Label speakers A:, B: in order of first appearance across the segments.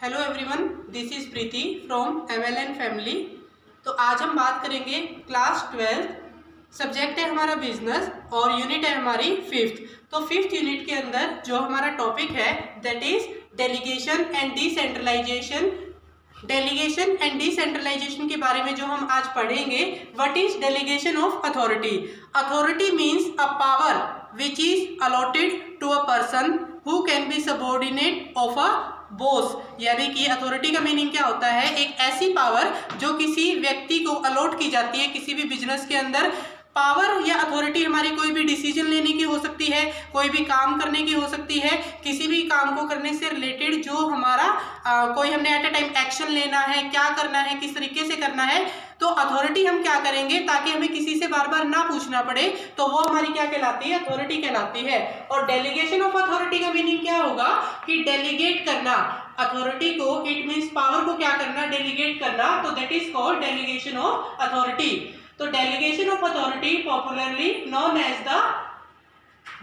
A: Hello everyone, this is Preeti from MLN family. तो आज हम बात करेंगे क्लास 12, सब्जेक्ट है हमारा बिजनेस और यूनिट है हमारी फिफ्थ। तो फिफ्थ यूनिट के अंदर जो हमारा टॉपिक है that is delegation and decentralisation. Delegation and decentralisation के बारे में जो हम आज पढ़ेंगे, what is delegation of authority. Authority means a power which is allotted to a person who can be subordinate of a boss. यानी कि अथॉरिटी का मीनिंग क्या होता है, एक ऐसी पावर जो किसी व्यक्ति को अलॉट की जाती है किसी भी बिजनेस के अंदर। पावर या अथॉरिटी हमारी कोई भी डिसीजन लेने की हो सकती है, कोई भी काम करने की हो सकती है, किसी भी काम को करने से रिलेटेड जो हमारा कोई हमने एट अ टाइम एक्शन लेना है, क्या करना है, किस तरीके से करना है, तो अथॉरिटी हम क्या करेंगे ताकि हमें किसी से बार बार ना पूछना पड़े, तो वो हमारी क्या कहलाती है, अथॉरिटी कहलाती है। और डेलीगेशन ऑफ अथॉरिटी का मीनिंग क्या होगा कि डेलीगेट करना अथॉरिटी को, इट मीन्स पावर को क्या करना, डेलीगेट करना, तो that is called delegation of authority. तो delegation of authority popularly known as the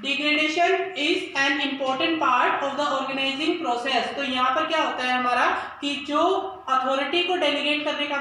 A: degradation is an important part of the organising process. तो यहाँ पर क्या होता है हमारा कि जो अथॉरिटी को डेलीगेट करने का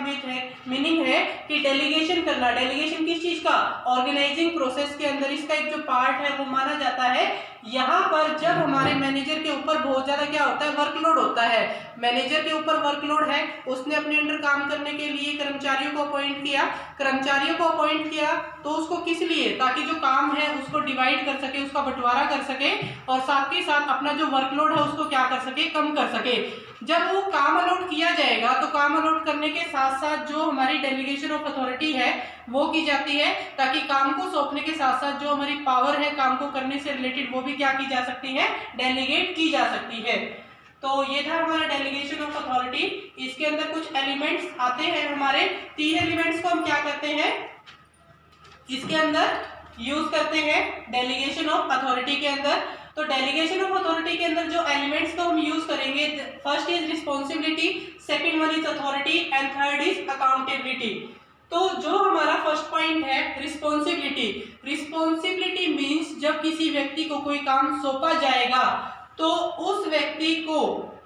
A: मीनिंग है कि डेलीगेशन करना। डेलीगेशन किस चीज का, ऑर्गेनाइजिंग प्रोसेस के अंदर इसका एक जो पार्ट है वो माना जाता है। यहाँ पर जब हमारे मैनेजर के ऊपर बहुत ज्यादा क्या होता है, वर्कलोड होता है, मैनेजर के ऊपर वर्कलोड है, उसने अपने अंडर काम करने के लिए कर्मचारियों को अपॉइंट किया, कर्मचारियों को अपॉइंट किया तो उसको किस लिए, ताकि जो काम है उसको डिवाइड कर सके, उसका बंटवारा कर सके और साथ ही साथ अपना जो वर्कलोड है उसको क्या कर सके, कम कर सके। जब वो काम अलॉट किया जाएगा तो काम अलॉट करने के साथ साथ जो हमारी डेलीगेशन ऑफ अथॉरिटी है वो की जाती है, ताकि काम को सौंपने के साथ साथ जो हमारी पावर है काम को करने से रिलेटेड वो भी क्या की जा सकती है, डेलीगेट की जा सकती है। तो ये था हमारा डेलीगेशन ऑफ अथॉरिटी। इसके अंदर कुछ एलिमेंट्स आते हैं हमारे, 3 एलिमेंट्स को हम क्या करते हैं इसके अंदर यूज करते हैं डेलीगेशन ऑफ अथॉरिटी के अंदर। तो डेलीगेशन ऑफ अथॉरिटी के अंदर जो एलिमेंट्स को हम यूज करेंगे, first is responsibility, second one is authority and third is accountability. तो जो हमारा फर्स्ट पॉइंट है रिस्पॉन्सिबिलिटी। रिस्पॉन्सिबिलिटी मींस जब किसी व्यक्ति को कोई काम सौंपा जाएगा तो उस व्यक्ति को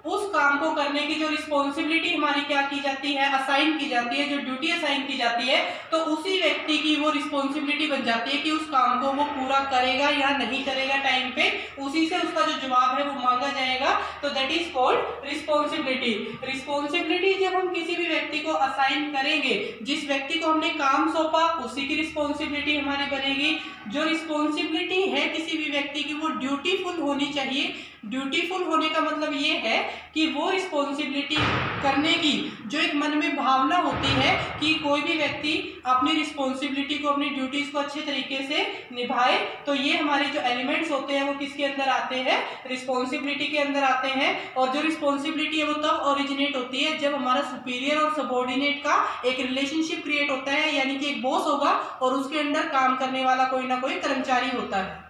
A: उस काम को करने की जो रिस्पॉन्सिबिलिटी हमारी क्या की जाती है, असाइन की जाती है, जो ड्यूटी असाइन की जाती है, तो उसी व्यक्ति की वो रिस्पॉन्सिबिलिटी बन जाती है कि उस काम को वो पूरा करेगा या नहीं करेगा टाइम पे, उसी से उसका जो जवाब है वो मांगा जाएगा। तो that is called responsibility. Responsibility जब हम किसी भी व्यक्ति को असाइन करेंगे, जिस व्यक्ति को हमने काम सौंपा उसी की रिस्पॉन्सिबिलिटी हमारी बनेगी। जो रिस्पॉन्सिबिलिटी है किसी भी व्यक्ति की वो ड्यूटीफुल होनी चाहिए। ड्यूटीफुल होने का मतलब ये है कि वो रिस्पॉन्सिबिलिटी करने की जो एक मन में भावना होती है कि कोई भी व्यक्ति अपनी रिस्पॉन्सिबिलिटी को, अपनी ड्यूटीज को अच्छे तरीके से निभाए। तो ये हमारे जो एलिमेंट्स होते हैं वो किसके अंदर आते हैं, रिस्पॉन्सिबिलिटी के अंदर आते हैं। और जो रिस्पॉन्सिबिलिटी है वो तब ओरिजिनेट होती है जब हमारा सुपीरियर और सबऑर्डिनेट का एक रिलेशनशिप क्रिएट होता है, यानी कि एक बॉस होगा और उसके अंडर काम करने वाला कोई ना कोई कर्मचारी होता है।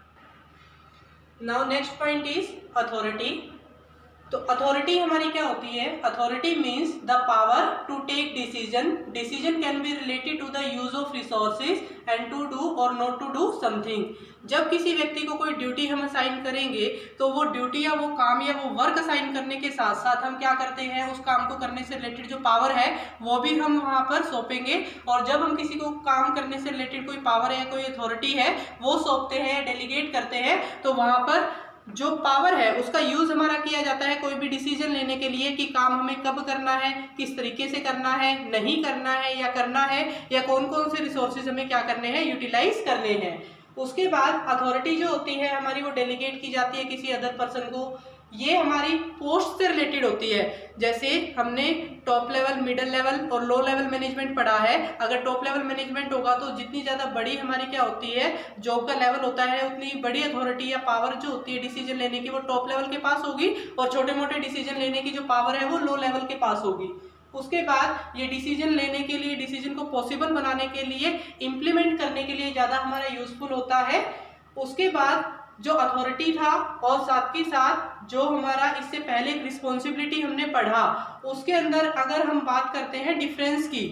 A: Now next point is authority. तो अथॉरिटी हमारी क्या होती है, authority means the power to take decision. Decision can be related to the use of resources and to do or not to do something. जब किसी व्यक्ति को कोई ड्यूटी हम असाइन करेंगे तो वो ड्यूटी या वो काम या वो वर्क असाइन करने के साथ साथ हम क्या करते हैं, उस काम को करने से रिलेटेड जो पावर है वो भी हम वहाँ पर सौंपेंगे। और जब हम किसी को काम करने से रिलेटेड कोई पावर है, कोई अथॉरिटी है वो सौंपते हैं, डेलीगेट करते हैं, तो वहाँ पर जो पावर है उसका यूज हमारा किया जाता है कोई भी डिसीजन लेने के लिए कि काम हमें कब करना है, किस तरीके से करना है, नहीं करना है या करना है, या कौन कौन से रिसोर्सेज हमें क्या करने हैं, यूटिलाइज करने हैं। उसके बाद अथॉरिटी जो होती है हमारी वो डेलीगेट की जाती है किसी अदर पर्सन को। ये हमारी पोस्ट से रिलेटेड होती है। जैसे हमने टॉप लेवल, मिडिल लेवल और लो लेवल मैनेजमेंट पढ़ा है। अगर टॉप लेवल मैनेजमेंट होगा तो जितनी ज़्यादा बड़ी हमारी क्या होती है, जॉब का लेवल होता है, उतनी बड़ी अथॉरिटी या पावर जो होती है डिसीजन लेने की वो टॉप लेवल के पास होगी, और छोटे मोटे डिसीजन लेने की जो पावर है वो लो लेवल के पास होगी। उसके बाद ये डिसीजन लेने के लिए, डिसीजन को पॉसिबल बनाने के लिए, इम्प्लीमेंट करने के लिए ज़्यादा हमारा यूजफुल होता है। उसके बाद जो अथॉरिटी था और साथ ही साथ जो हमारा इससे पहले रिस्पॉन्सिबिलिटी हमने पढ़ा, उसके अंदर अगर हम बात करते हैं डिफरेंस की,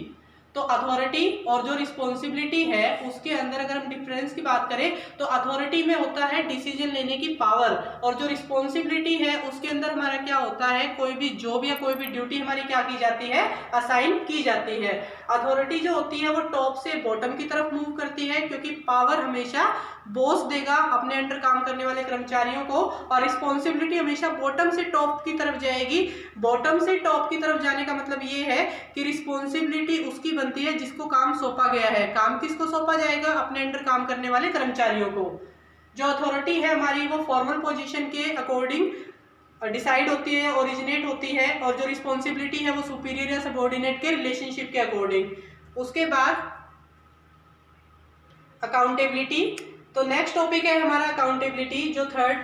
A: तो अथॉरिटी और जो रिस्पॉन्सिबिलिटी है उसके अंदर अगर हम डिफरेंस की बात करें तो अथॉरिटी में होता है डिसीजन लेने की पावर, और जो रिस्पॉन्सिबिलिटी है उसके अंदर हमारा क्या होता है, कोई भी जॉब या कोई भी ड्यूटी हमारी क्या की जाती है, असाइन की जाती है। अथॉरिटी जो होती है वो टॉप से बॉटम की तरफ मूव करती है, क्योंकि पावर हमेशा बॉस देगा अपने अंडर काम करने वाले कर्मचारियों को, और रिस्पॉन्सिबिलिटी हमेशा बॉटम से टॉप की तरफ जाएगी। बॉटम से टॉप की तरफ जाने का मतलब ये है कि रिस्पॉन्सिबिलिटी उसकी बनती है जिसको काम सौंपा गया है। काम किसको सौंपा जाएगा, अपने अंडर काम करने वाले कर्मचारियों को। जो अथॉरिटी है हमारी वो फॉर्मल पोजीशन के अकॉर्डिंग डिसाइड होती है, ओरिजिनेट होती है, और जो रिस्पॉन्सिबिलिटी है वो सुपीरियर या सबऑर्डिनेट के रिलेशनशिप के अकॉर्डिंग। उसके बाद अकाउंटेबिलिटी। तो नेक्स्ट टॉपिक है हमारा अकाउंटेबिलिटी, जो थर्ड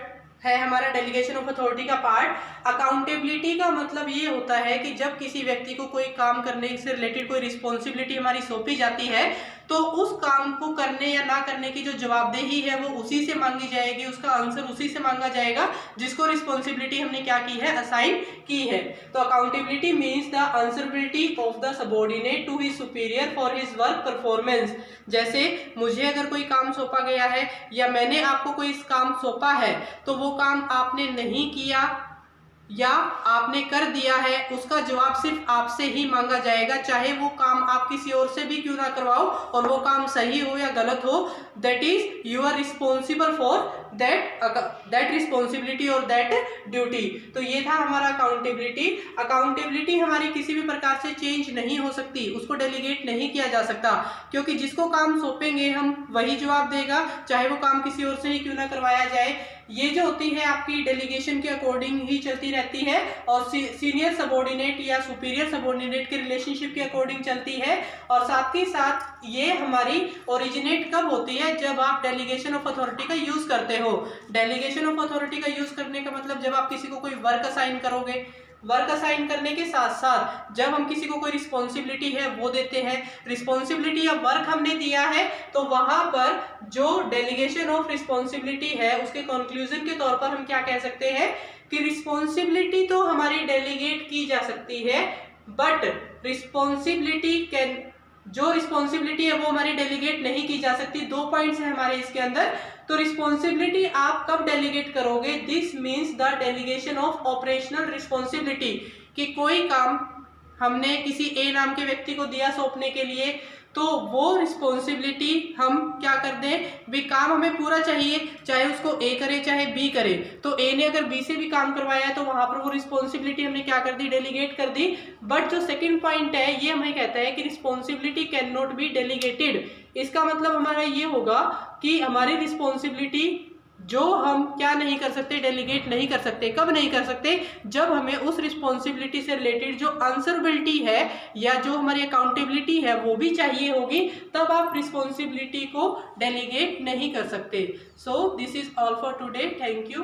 A: है हमारा डेलीगेशन ऑफ अथॉरिटी का पार्ट। अकाउंटेबिलिटी का मतलब ये होता है कि जब किसी व्यक्ति को कोई काम करने से रिलेटेड कोई रिस्पॉन्सिबिलिटी हमारी सौंपी जाती है तो उस काम को करने या ना करने की जो जवाबदेही है वो उसी से मांगी जाएगी, उसका आंसर उसी से मांगा जाएगा जिसको रिस्पॉन्सिबिलिटी हमने क्या की है, असाइन की है। तो accountability means the answerability of the subordinate to his superior for his work performance. जैसे मुझे अगर कोई काम सौंपा गया है या मैंने आपको कोई काम सौंपा है तो वो काम आपने नहीं किया या आपने कर दिया है, उसका जवाब सिर्फ आपसे ही मांगा जाएगा, चाहे वो काम आप किसी और से भी क्यों ना करवाओ और वो काम सही हो या गलत हो। That is you are responsible for that responsibility और दैट ड्यूटी। तो ये था हमारा अकाउंटेबिलिटी। अकाउंटेबिलिटी हमारी किसी भी प्रकार से चेंज नहीं हो सकती, उसको डेलीगेट नहीं किया जा सकता, क्योंकि जिसको काम सौंपेंगे हम वही जवाब देगा, चाहे वो काम किसी और से ही क्यों ना करवाया जाए। ये जो होती है आपकी डेलीगेशन के अकॉर्डिंग ही चलती रहती है, और सीनियर सबऑर्डिनेट या सुपीरियर सबऑर्डिनेट के रिलेशनशिप के अकॉर्डिंग चलती है। और साथ ही साथ ये हमारी ओरिजिनेट कब होती है, जब आप डेलीगेशन ऑफ अथॉरिटी का यूज करते हो। डेलीगेशन ऑफ अथॉरिटी का यूज करने का मतलब जब आप किसी को कोई वर्क असाइन करोगे, वर्क असाइन करने के साथ साथ जब हम किसी को कोई रिस्पॉन्सिबिलिटी है वो देते हैं, रिस्पॉन्सिबिलिटी या वर्क हमने दिया है, तो वहां पर जो डेलीगेशन ऑफ रिस्पॉन्सिबिलिटी है उसके कंक्लूजन के तौर पर हम क्या कह सकते हैं कि रिस्पॉन्सिबिलिटी तो हमारी डेलीगेट की जा सकती है, बट रिस्पॉन्सिबिलिटी कैन, जो रिस्पॉन्सिबिलिटी है वो हमारी डेलीगेट नहीं की जा सकती। 2 पॉइंट्स है हमारे इसके अंदर। तो रिस्पॉन्सिबिलिटी आप कब डेलीगेट करोगे, this means the delegation of operational responsibility, कि कोई काम हमने किसी ए नाम के व्यक्ति को दिया सौंपने के लिए, तो वो रिस्पॉन्सिबिलिटी हम क्या कर दें, भी काम हमें पूरा चाहिए, चाहे उसको ए करे चाहे बी करे। तो ए ने अगर बी से भी काम करवाया है तो वहां पर वो रिस्पॉन्सिबिलिटी हमने क्या कर दी, डेलीगेट कर दी। बट जो सेकंड पॉइंट है ये हमें कहता है कि responsibility can not be delegated. इसका मतलब हमारा ये होगा कि हमारी रिस्पॉन्सिबिलिटी जो हम क्या नहीं कर सकते, डेलीगेट नहीं कर सकते। कब नहीं कर सकते, जब हमें उस रिस्पॉन्सिबिलिटी से रिलेटेड जो आंसरेबिलिटी है या जो हमारी अकाउंटेबिलिटी है वो भी चाहिए होगी, तब आप रिस्पॉन्सिबिलिटी को डेलीगेट नहीं कर सकते। So this is all for today, thank you.